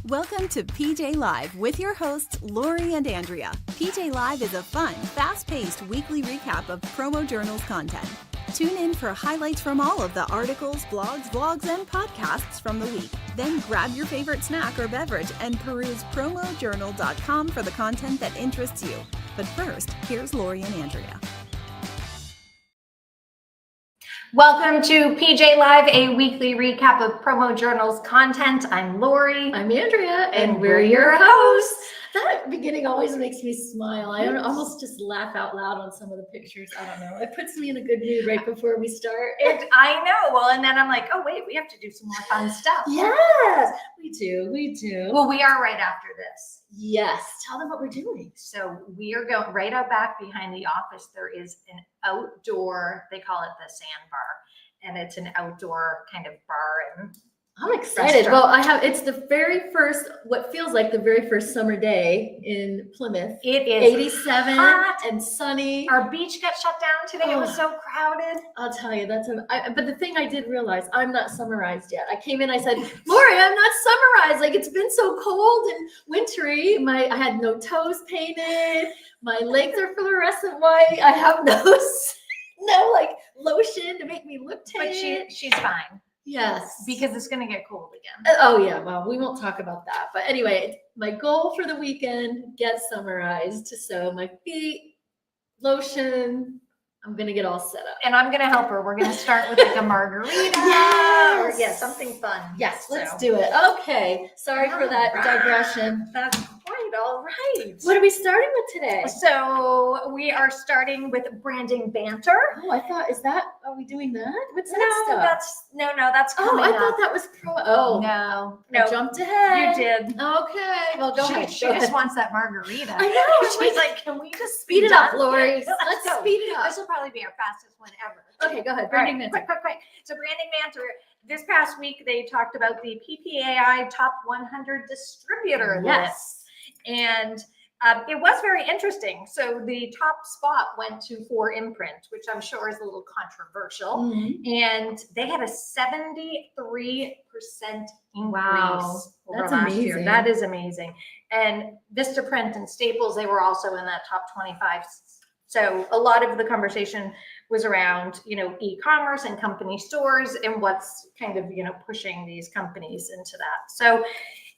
Welcome to PJ Live with your hosts, Laurie and Andrea. PJ Live is a fun, fast-paced weekly recap of PromoJournal's content. Tune in for highlights from all of the articles, blogs, vlogs, and podcasts from the week. Then grab your favorite snack or beverage and peruse PromoJournal.com for the content that interests you. But first, here's Laurie and Andrea. Welcome to PJ Live, a weekly recap of PromoJournal's content. I'm Laurie. I'm Andrea, and we're your hosts. That beginning always makes me smile. I almost just laugh out loud on some of the pictures. I don't know. It puts me in a good mood right before we start. I know. Well, and then I'm like, oh, wait, we have to do some more fun stuff. Yes, we do. Well, we are right after this. Yes. Tell them what we're doing. So we are going right out back behind the office. There is an outdoor, they call it the sandbar, and it's an outdoor kind of bar and I'm excited. Well, it's the very first, what feels like the very first summer day in Plymouth. It is 87 hot and sunny. Our beach got shut down today. It was so crowded. I'll tell you, but the thing I did realize, I'm not summarized yet. I came in, I said, Laurie, I'm not summarized. Like, it's been so cold and wintry. I had no toes painted. My legs are fluorescent white. I have no like lotion to make me look tan. But she's fine. Yes. Because it's going to get cold again. Oh, yeah. Well, we won't talk about that. But anyway, my goal for the weekend, get summarized. So my feet, lotion, I'm going to get all set up. And I'm going to help her. We're going to start with like a margarita. Yes. Or something fun. Yes, let's do it. Okay. Sorry for that digression. That's quite all right. What are we starting with today? So we are starting with branding banter. Oh, are we doing that? What's that No, stuff? that's coming I up. thought that was No. I jumped ahead. You did. Okay. Well, go ahead. She just wants that margarita. I know. She's like, can we just speed it up, done? Lori? Let's go. Speed it up. This will probably be our fastest one ever. Okay, go ahead. Branding Branding banter. Quick. So branding banter. This past week, they talked about the PPAI Top 100 Distributor list. And it was very interesting. So the top spot went to 4imprint, which I'm sure is a little controversial. Mm-hmm. And they had a 73% increase over That's last amazing. year. That is amazing. And Vistaprint and Staples, they were also in that top 25. So a lot of the conversation was around, e-commerce and company stores and what's kind of, pushing these companies into that. So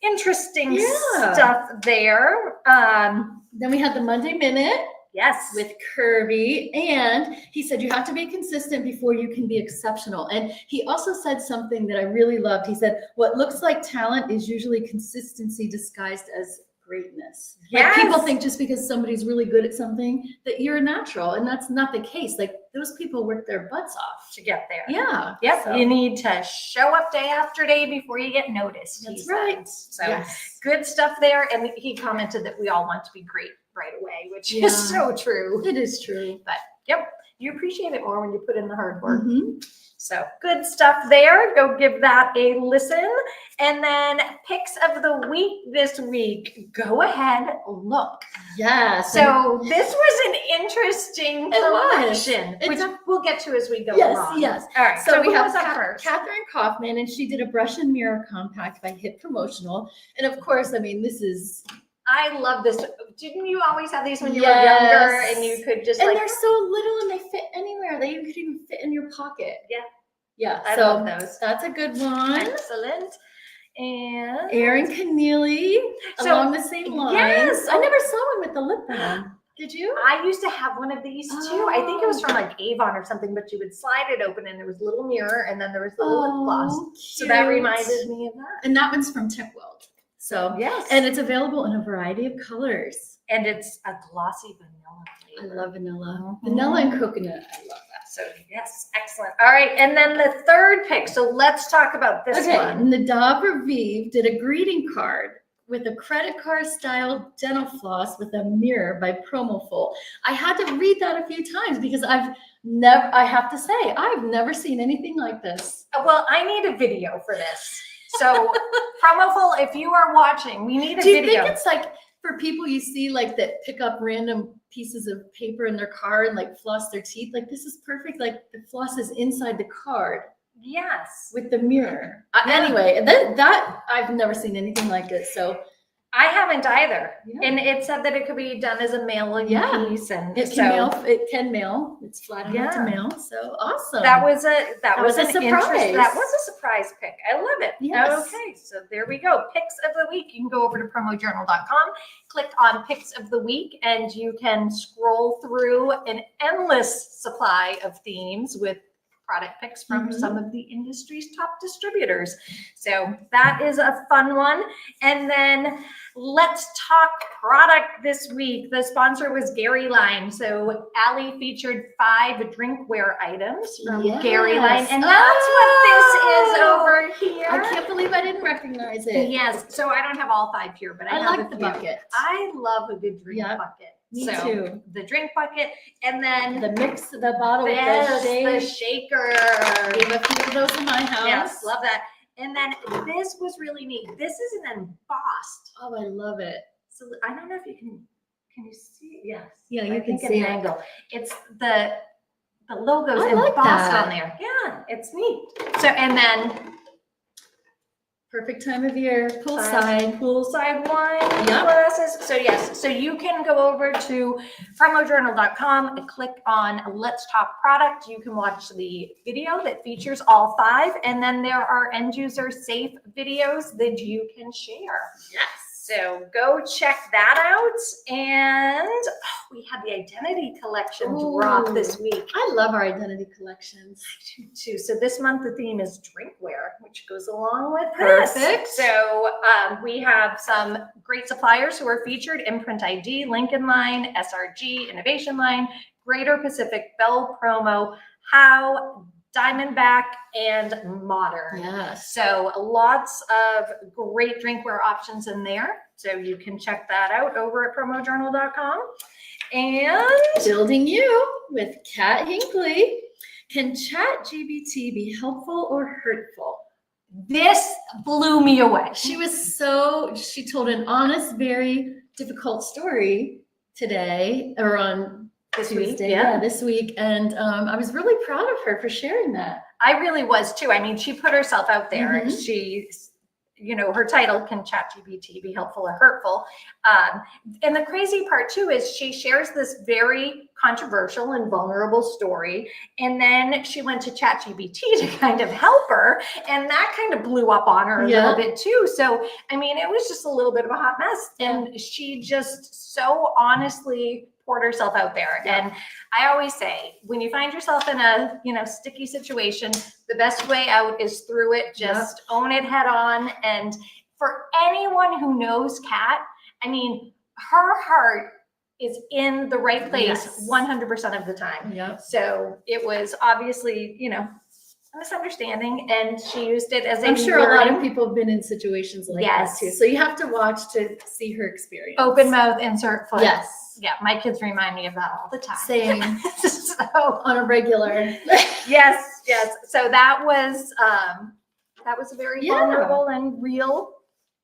interesting stuff there. Then we had the Monday Minute. Yes. With Kirby. And he said, you have to be consistent before you can be exceptional. And he also said something that I really loved. He said, what looks like talent is usually consistency disguised as greatness. Yes. Like people think just because somebody's really good at something that you're a natural, and that's not the case. Like those people work their butts off to get there. Yeah. Yep. So. You need to show up day after day before you get noticed. That's right. So good stuff there. And he commented that we all want to be great right away, which is so true. It is true. But you appreciate it more when you put in the hard work. Mm-hmm. So good stuff there. Go give that a listen. And then picks of the week this week. Go ahead, look. Yeah. So this was an interesting collection, which we'll get to as we go along. Yes. All right. So we have first? Catherine Kaufman, and she did a brush and mirror compact by Hit Promotional. And of course, I love this. Didn't you always have these when you were younger and you could just they're so little and they fit anywhere. They could even fit in your pocket. Yeah. I love those. That's a good one. Excellent. And Erin Keneally, along the same lines. Yes. I never saw one with the lip balm. Did you? I used to have one of these too. I think it was from like Avon or something, but you would slide it open and there was a little mirror and then there was the little lip gloss. Cute. So that reminded me of that. And that one's from Tech World. So and it's available in a variety of colors. And it's a glossy vanilla flavor. I love vanilla. Mm-hmm. Vanilla and coconut. I love that. So yes, excellent. All right, and then the third pick. So let's talk about this one. Nadav Raviv did a greeting card with a credit card style dental floss with a mirror by Promoful. I had to read that a few times because I have to say, I've never seen anything like this. Well, I need a video for this. So Promoful, if you are watching, we need a video. Do you think it's like for people you see like that pick up random pieces of paper in their car and like floss their teeth? Like this is perfect. Like the floss is inside the card. Yes. with the mirror. Yeah. Anyway, that I've never seen anything like it. So I haven't either. Yeah. And it said that it could be done as a mailing Yeah. piece, and it can mail. It's flat enough to Yeah. mail. So awesome. that was an surprise. That was a surprise pick. I love it. Yes. Okay, so there we go. Picks of the week. You can go over to PromoJournal.com, click on Picks of the Week, and you can scroll through an endless supply of themes with product picks from some of the industry's top distributors. So that is a fun one. And then let's talk product this week. The sponsor was Gary Line. So Allie featured 5 drinkware items from Gary Line. And that's what this is over here. I can't believe I didn't recognize it. Yes. So I don't have all 5 here, but I have like a the few. bucket. I love a good drink bucket. Me so too. The drink bucket, and then The bottle with the the shaker. We have a few of those in my house. Yes, love that. And then this was really neat. This is an embossed. Oh, I love it. So I don't know if you can you see it? Yes. Yeah, I you can think see at it. an angle. It's the logo's I like embossed that. on there. Yeah, it's neat. So and then Perfect time of year. Poolside. poolside wine Yep. glasses. So yes, so you can go over to PromoJournal.com and click on Let's Talk Product. You can watch the video that features all 5, and then there are end user safe videos that you can share. Yes. So go check that out. And we had the identity collection drop this week I love our identity collections. too. So this month the theme is drinkware, which goes along with this. Perfect. So we have some great suppliers who are featured: Imprint ID, Lincoln Line, SRG, Innovation Line, Greater Pacific, Bell Promo, Howe, Diamondback, and Modern. Yes. So lots of great drinkware options in there. So you can check that out over at PromoJournal.com. And Building You with Kat Hinckley. Can ChatGPT be helpful or hurtful? this blew me away. She told an honest, very difficult story today or on This week, Tuesday. yeah. This week. And I was really proud of her for sharing that. I really was too. I mean, she put herself out there. Mhm. She's, her title, Can ChatGPT Be Helpful or Hurtful? And the crazy part too is she shares this very controversial and vulnerable story. And then she went to ChatGPT to kind of help her. And that kind of blew up on her a little bit too. So, I mean, it was just a little bit of a hot mess. And she just so honestly poured herself out there. Yeah. And I always say, when you find yourself in a, sticky situation, the best way out is through it. Just own it head on. And for anyone who knows Kat, I mean, her heart is in the right place 100% of the time. Yep. So it was obviously, a misunderstanding, and she used it as I'm sure a lot of learning. people have been in situations like Yes. that too. So you have to watch to see her experience. Open mouth, insert foot. Yes. Yeah, my kids remind me of that all the time. Same. So On a regular. yes. So that was a very vulnerable and real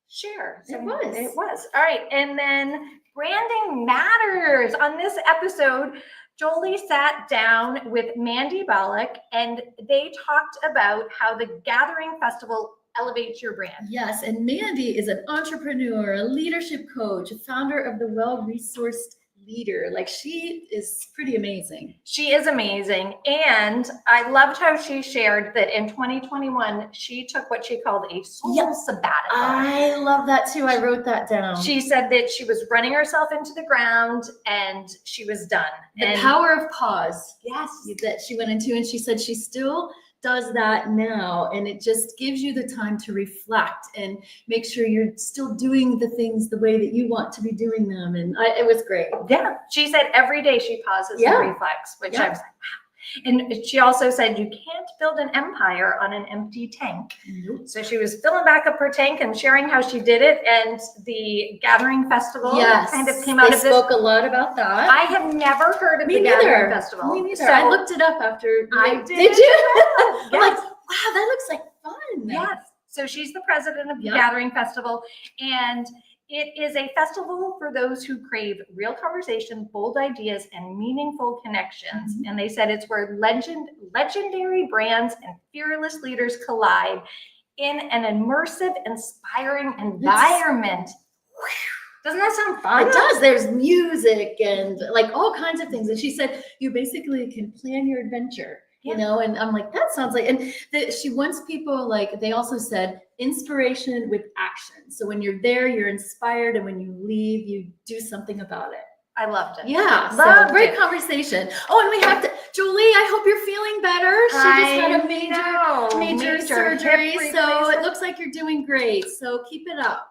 share. So It was. It was. All right. And then branding matters. On this episode, Jolie sat down with Mandy Bollock, and they talked about how the Gathering Festival elevates your brand. Yes, and Mandy is an entrepreneur, a leadership coach, a founder of the Well-Resourced Leader. Like, she is pretty amazing. She is amazing. And I loved how she shared that in 2021, she took what she called a soul sabbatical. I love that too. I wrote that down. She said that she was running herself into the ground and she was done. The power of pause. Yes. That she went into, and she said she still does that now, and it just gives you the time to reflect and make sure you're still doing the things the way that you want to be doing them. And it was great. Yeah. She said every day she pauses and reflects, which I was like, wow. And she also said you can't build an empire on an empty tank. Nope. So she was filling back up her tank and sharing how she did it. And the Gathering Festival kind of came out of this. They spoke a lot about that. I have never heard of the Gathering Festival. Me neither. So I looked it up after. I did. Did you? I'm Yes. like, wow, that looks like fun. Yes. So she's the president of the Yep. Gathering Festival. And It is a festival for those who crave real conversation, bold ideas, and meaningful connections. And they said it's where legendary brands and fearless leaders collide in an immersive, inspiring environment. Doesn't that sound fun? It does. There's music and like all kinds of things. And she said, you basically can plan your adventure, you know? And I'm like, that sounds like, and she wants people, like, they also said inspiration with action. So when you're there, you're inspired. And when you leave, you do something about it. I loved it. Yeah. Loved So great it. conversation. Oh, and we have to, Julie, I hope you're feeling better. She just had a major surgery. hip So it replacement. looks like you're doing great. So keep it up.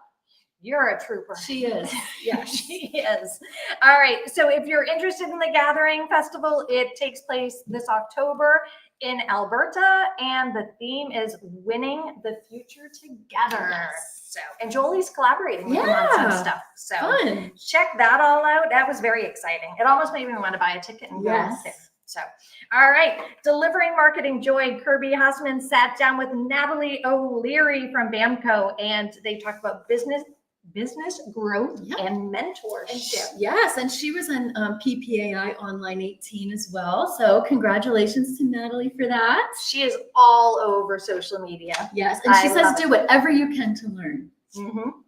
You're a trooper. She is. Yeah, She is. All right. So if you're interested in the Gathering Festival, it takes place this October in Alberta, and the theme is winning the future together. Yes. So, and Jolie's collaborating with them on some stuff. So Fun. check that all out. That was very exciting. It almost made me want to buy a ticket and go Yes. there. So, all right, delivering marketing joy. Kirby Hassman sat down with Natalie O'Leary from BAMCO, and they talked about business growth and mentorship. Yes, and she was in PPAI Online 18 as well. So congratulations to Natalie for that. She is all over social media. Yes, and she I says love do whatever you can to learn.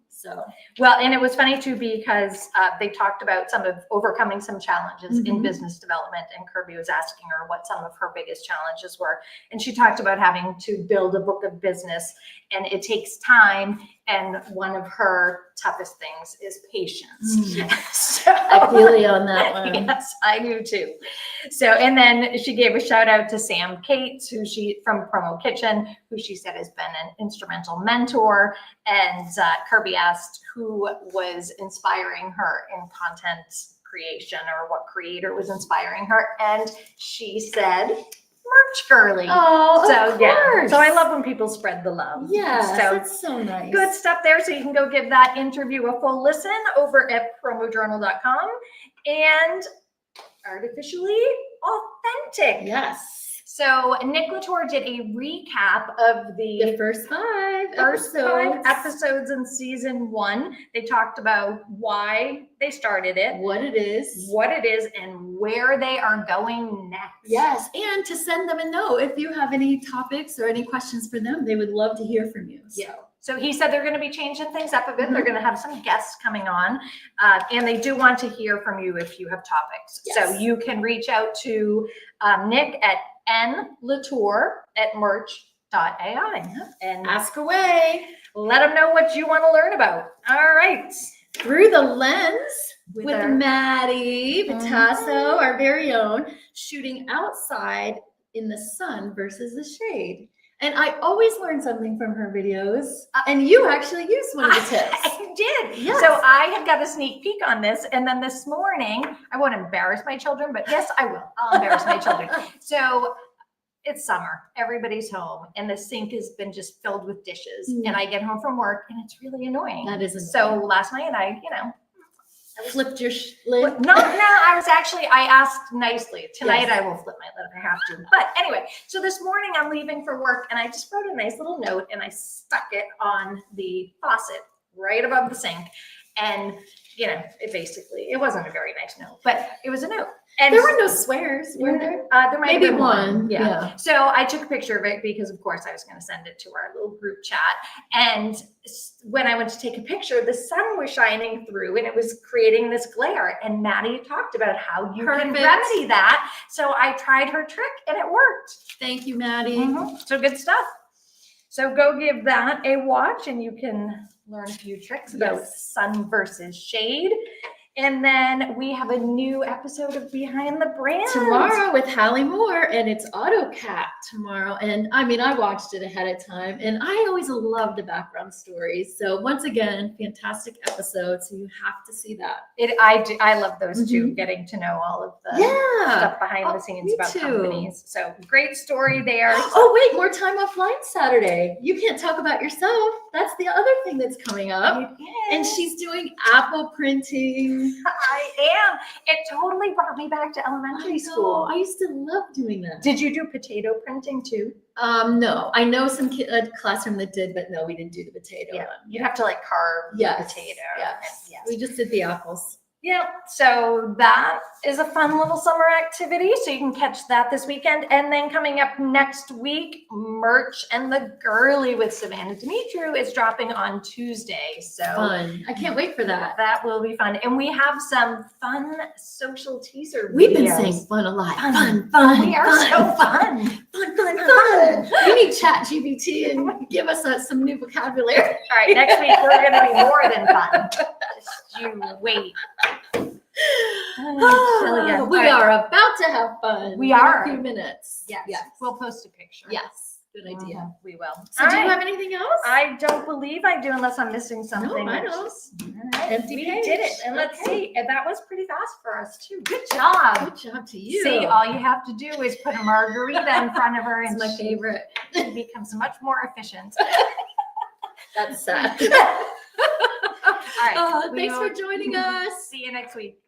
So Well, and it was funny too, because they talked about some of overcoming some challenges in business development, and Kirby was asking her what some of her biggest challenges were. And she talked about having to build a book of business, and it takes time. And one of her toughest things is patience. So, I feel you on that one. Yes, I do too. So, and then she gave a shout out to Sam Cates, who she from Promo Kitchen, who she said has been an instrumental mentor. And Kirby asked who was inspiring her in content creation, or what creator was inspiring her, and she said Merch Girly. Oh, so of yeah. course. So I love when people spread the love. Yes, So that's so nice. good stuff there. So you can go give that interview a full listen over at PromoJournal.com. And artificially authentic. Yes. So Nick Latour did a recap of The first five episodes in season 1. They talked about why they started it, what it is, and where they are going next. Yes, and to send them a note if you have any topics or any questions for them. They would love to hear from you. Yeah. So he said they're going to be changing things up a bit. They're going to have some guests coming on, and they do want to hear from you if you have topics. Yes. So you can reach out to Nick at nlatour@merch.ai and Ask away. let them know what you want to learn about. All right. Through the lens with our- Maddie Vitasso, our very own, shooting outside in the sun versus the shade. And I always learn something from her videos. And you actually used one of the tips. I did. Yes. So I had got a sneak peek on this. And then this morning, I won't embarrass my children, but yes, I will. I'll embarrass my children. So it's summer. Everybody's home. And the sink has been just filled with dishes. And I get home from work and it's really annoying. That is annoying. So last night I Flipped your lid. No, I asked nicely. Tonight Yes. I will flip my lid if I have to. But anyway, so this morning I'm leaving for work and I just wrote a nice little note and I stuck it on the faucet right above the sink. And, it wasn't a very nice note, but it was a note. And There were no swears, were there? there might have Maybe been one. Yeah. So I took a picture of it because, of course, I was going to send it to our little group chat. And when I went to take a picture, the sun was shining through and it was creating this glare. And Maddie talked about how you can Perfect. remedy that. So I tried her trick and it worked. Thank you, Maddie. So good stuff. So go give that a watch and you can learn a few tricks about sun versus shade. And then we have a new episode of Behind the Brand Tomorrow with Hallie Moore, and it's AutoCat tomorrow. And I mean, I watched it ahead of time, and I always love the background stories. So once again, fantastic episode. So you have to see that. I love those two, getting to know all of the stuff behind the scenes me about too. companies. So great story there. Oh, wait, more time offline Saturday. You can't talk about yourself. That's the other thing that's coming up. And she's doing apple printing. I am. It totally brought me back to elementary school. I used to love doing that. Did you do potato printing too? No, I know some classroom that did, but no, we didn't do the potato Yeah, one. you'd have to like carve Yes, the potato. yes. And, yes. We just did the apples. Yeah, so that is a fun little summer activity. So you can catch that this weekend. And then coming up next week, Merch and the Girly with Savannah Dimitru is dropping on Tuesday. So Fun. I can't wait for that. that will be fun. And we have some fun social teaser We've been videos. saying fun a lot. Fun. Fun. We are so fun. Fun. We need ChatGPT and give us some new vocabulary. All right, next week we're going to be more than fun. Just you wait. Oh, we are about to have fun. We in are. a few minutes. Yes. We'll post a picture. Yes. Good idea. Mhm, we will. So All do you right. have anything else? I don't believe I do unless I'm missing something. I which don't. is- all right, Empty we page. did it. And let's Okay. see. And that was pretty fast for us too. Good job. Good job to you. See, all you have to do is put a margarita in front of her It's and my favorite. she becomes much more efficient. That's sad. All right. we Thanks will for joining us. See you next week.